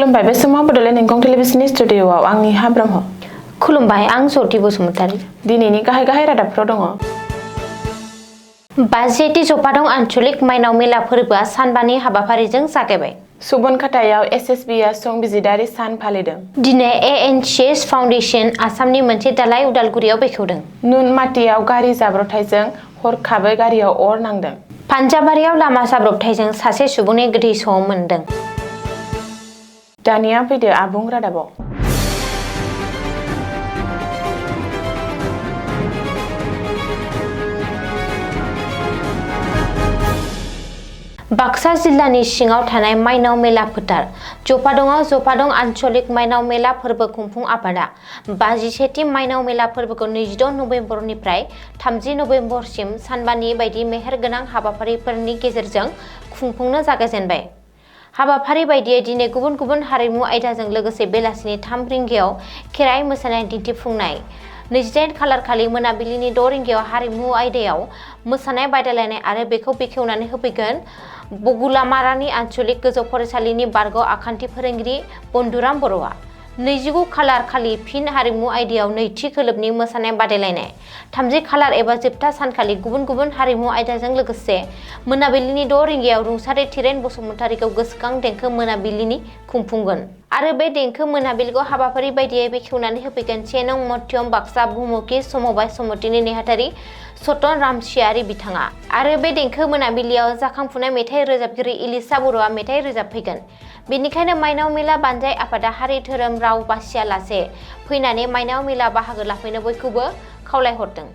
खुलुमबाय बे समाव बडलेण्ड इंखं टेलिभिजननि स्टुडिअआव आंनि हा ब्रह्म। खुलुमबाय आं सौति बसुमतारी। दिनैनि गाहाय रादाबफोराव दङ। 50थि जपादं आन्चलिक माइनाव मेला फोरबोआ सानबानि हाबाफारिजों जागायबाय। सुबनखातायाव एसएसबिआ संबिजिरारि सान फालिदों। दिनै एएनसिएस फाउन्डेसन आसामनि मोनसे दालाय उदालगुरियाव बेखेवदों। नुनमाटियाव गारि जाब्रबथायजों हरखाबै गारियाव अर नांदों। पान्जाबारियाव लामा जाब्रबथायजों सासे सुबुंनि गोथै सह मोनदों। दानिया फैदो आबुं रादाबाव। बाक्सा जिल्लानि सिङाव थानाय माइनाव मेला फोथार जपादंआव जपादं आन्चलिक माइनाव मेला फोरबो खुंफुं आफादा 51थि माइनाव मेला फोरबोखौ 26 नभेम्बरनिफ्राय 30 नभेम्बरसिम सानबानि बायदि मेहेरगोनां हाबाफारिफोरनि गेजेरजों खुंफुंनो जागायजेनबाय। हाबाफारि बायदियै दिनै गुबुन गुबुन हारिमु आयदाजों लोगोसे बेलासिनि 3 रिंगायाव खेराइ मोसानाय दिन्थिफुंनाय, 28 खालार खालि मोनाबिलिनि 6 रिंगायाव हारिमु आयदायाव मोसानाय बादायलायनाय आरो बेखौ बेखेवनानै होफैगोन बगुलामारानि आन्चलिक गोजौ फरायसालिनि बारग' आखान्थि फोरोंगिरि बन्दुराम बर'आ। 29 खालार खालि फिन हारिमु आयदायाव नैथि खोलोबनि मोसानाय बादायलायनाय, 30 खालार एबा जोबथा सानखालि गुबुन गुबुन हारिमु आयदाजों लोगोसे मोनाबिलिनि 6 रिंगायाव रुंसारि थिरेन बसुमतारीखौ गोसोखां देंखो मोनाबिलिनि खुंफुंगोन आरो बे देंखो मोनाबिलिखौ हाबाफारि बायदियै बेखेवनानै होफैगोन 1 नं मध्यम बाक्सा बुहुमुखि समबाय समितिनि नेहाथारि सतन रामसियारि बिथाङा आरो बे देंखो मोनाबिलियाव जाखांफुनाय मेथाइ रोजाबगिरि इलिसा बर'आ मेथाइ रोजाबफैगोन। बेनिखायनो माइनाव मेला बानजाय आफादा हारि धोरोम राव बासियालासे फैनानै माइनाव मेला बाहागो लाफैनो बयखौबो खावलायहरदों।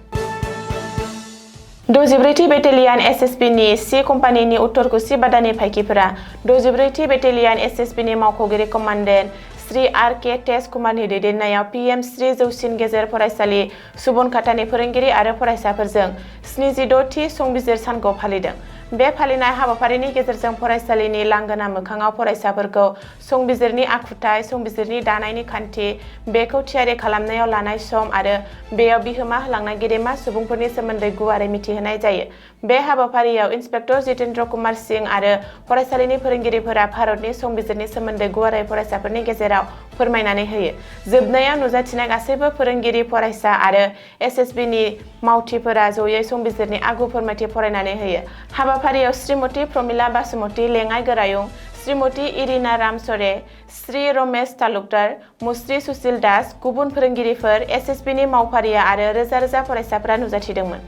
64थि बेटेलियान एसएसबिनि सि कम्पानिनि उत्तर कुसि बादानि फायखिफोरा 64थि बेटेलियान एसएसबिनि मावख'गिरि कमान्डेन्ट श्री आर के तेज कुमारनि दैदेननायाव पीएम श्री जौसिन गेजेर फरायसालि सुबनखातानि फोरोंगिरि आरो फरायसाफोरजों 76थि संबिजिर सानखौ फालिदों। बे फालिनाय हाबाफारिनि गेजेरजों फरायसालिनि लांगोना मोखाङाव फरायसाफोरखौ संबिजिरनि आखुथाय, संबिजिरनि दानायनि खान्थि, बेखौ थियारि खालामनायाव लानाय सम आरो बेयाव बिहोमा होलांनाय गेदेमा सुबुंफोरनि सोमोन्दै गुवारै मिथिहोनाय जायो। बे हाबाफारियाव इन्सपेक्टर जितेन्द्र कुमार सिंह आरो फरायसालिनि फोरोंगिरिफोरा भारतनि संबिजिरनि सोमोन्दै गुवारै फरायसाफोरनि गेजेराव फोरमायनानै होयो। जोबनायाव नुजाथिनाय गासैबो फोरोंगिरि, फरायसा आरो एसएसबिनि मावथिफोरा जयै संबिजिरनि आगु फोरमायथि फरायनानै होयो। हाबाफारियाव श्रीमती प्रमिला बासुमती लेङाइ गोरायुं, श्रीमती इरिना रामसरे, श्री रमेश तालुकदार, मुस्रि सुशील दास, गुबुन फोरोंगिरिफोर, एसएसबिनि मावफारिया आरो रोजा रोजा फरायसाफोरा नुजाथिदोंमोन।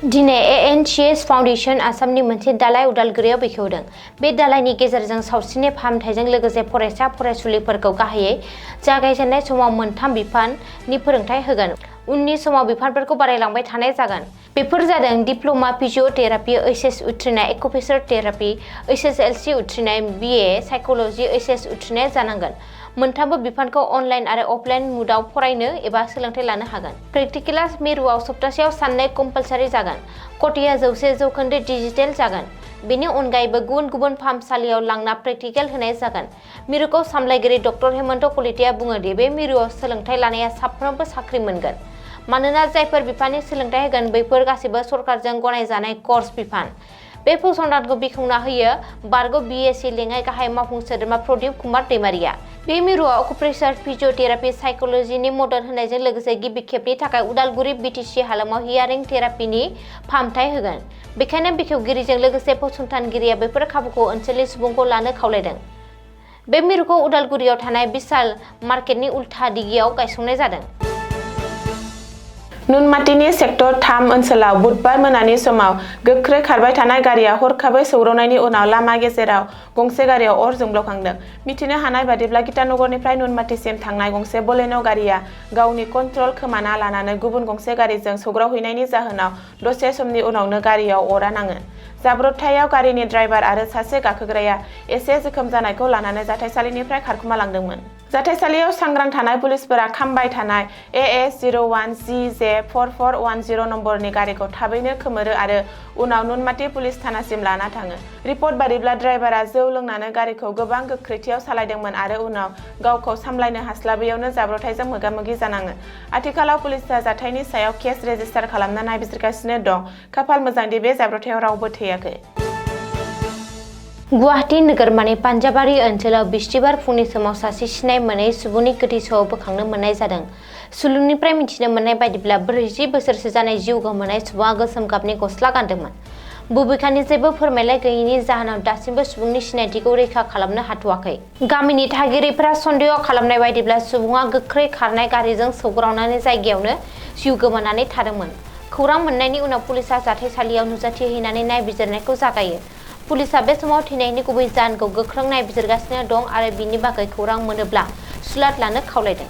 दिनै एएनसिएस फाउन्डेसन आसामनि मोनसे दालाय उदालगुरियाव बेखेवदों। बे दालायनि गेजेरजों सावस्रिनि फाहामथायजों लोगोसे फरायसा फरायसुलिफोरखौ गाहायै जागायजेननाय समाव 3 बिफाननि फोरोंथाय होगोन। उननि समाव बिफानफोरखौ बारायलांबाय थानाय जागोन। बेफोर जादों डिप्ल'मा फिजिअथेरापि, ओइचएस उथ्रिनाय, एक्युप्रेशर थेरापि, ओइचएसएलसि उथ्रिनाय, बिए साइकोल'जि, ओइचएस उथ्रिनाय जानांगोन। मोनथामबो बिफानखौ अनलाइन आरो अफलाइन मुडआव फरायनो एबा सोलोंथाइ लानो हागोन। प्रेक्टिकेला मिरुआव सप्तासेयाव साननै कम्पालसारि जागोन। क'टेया 100% डिजिटेल जागोन। बेनि अनगायैबो गुबुन गुबुन फाहामसालियाव लांना प्रेक्टिकेल होनाय जागोन। मिरुखौ सामलायगिरि डक्टर हेमन्त कलिताया बुङो दि बे मिरुआव सोलोंथाइ लानाया साफ्रोमबो साख्रि मोनगोन। मानोना जायफोर बिफाननि सोलोंथाइ होगोन बैफोर गासैबो सरकारजों गनायजानाय कर्स बिफान। बे फसंथानखौ बेखेवना होयो बारग' बिएससि लेङाइ गाहाय मावफुं सोद्रोमा प्रदीप कुमार दैमारिया। बे मिरुआव एक्युप्रेशर फिजिअथेरापि, साइकोल'जिनि मदद होनायजों लोगोसे गिबि खेबनि थाखाय उदालगुरि बिटिसि हालामाव हियारिं थेरापिनि फाहामथाय होगोन। बेखायनो बेखेवगिरिजों लोगोसे फसंथानगिरिया बेफोर खाबुखौ ओनसोलनि सुबुंखौ लानो खावलायदों। बे मिरुखौ उदालगुरियाव थानाय बिशाल मार्केटनि उल्था दिगियाव गायसंनाय जादों। नुनमाटिनि सेक्टर 3 ओनसोलाव बुधबार मोनानि समाव गोख्रै खारबाय थानाय गारिया हरखाबै सौग्रावनायनि उनाव लामा गेजेराव गंसे गारियाव अर जोंब्लावखांदों। मिथिनो हानाय बादिब्ला गितानगरनिफ्राय नुनमाटिसिम थांनाय गंसे बलेन' गारिया गावनि कन्ट्रल खोमाना लानानै गुबुन गंसे गारिजों सौग्रावहैनायनि जाहोनाव दसे समनि उनावनो गारियाव अरा नाङो। जाब्रबथायाव गारिनि ड्राइभार आरो सासे गाखोग्राया एसे जोखोम जानायखौ लानानै जाथायसालिनिफ्राय खारखोमा लांदोंमोन। जाथायसालियाव सांग्रां थानाय पुलिसफोरा खामबाय थानाय AS01GJ4410 नम्बरनि गारिखौ थाबैनो खोमोरो आरो उनाव नुनमाटि पुलिस थानासिम लाना थाङो। रिपर्ट बादिब्ला ड्राइभारा जौ लोंनानै गारिखौ गोबां गोख्रैथियाव सालायदोंमोन आरो उनाव गावखौ सामलायनो हास्लाबैयावनो जाब्रबथायजों मोगा-मोगि जानाङो। आथिखालाव पुलिसआ जाथायनि सायाव केस रेजिस्टार खालामना नायबिजिरगासिनो दं। खाफाल मोजांदि बे जाब्रबथायाव रावबो थैयाखै। गुवाहाटी नोगोरमानि पान्जाबारि ओनसोलाव बिस्थिबार फुंनि समाव सासे सिनाय मोनै सुबुंनि गोथै सह बोखांनो मोननाय जादों। सुलुंनिफ्राय मिथिनो मोननाय बायदिब्ला 40 बोसोरसो जानाय जिउ गोमानाय सुबुङा गोसोम गाबनि गस्ला गानदोंमोन। बबेखानि जेबो फोरमायलाइ गैयैनि जाहोनाव दासिमबो सुबुंनि सिनायथिखौ रैखा खालामनो हाथ'वाखै। गामिनि थागिरिफोरा सन्देह खालामनाय बायदिब्ला सुबुङा गोख्रै खारनाय गारिजों सौग्रावनानै जायगायावनो जिउ गोमानानै थादोंमोन। खौरां मोननायनि उनाव पुलिसआ जाथायसालियाव नुजाथिहैनानै नायबिजिरनायखौ जागायो। पुलिसआ बे समाव थैनायनि गुबै जाहोनखौ गोख्रों नायबिजिरगासिनो दं आरो बिनि बागै खौरां मोनोब्ला सुलाद लानो खावलायदों।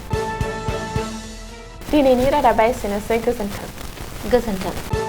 दिनैनि रादाबा एसेनोसै। गोजोन्थों। गोजोन्थों।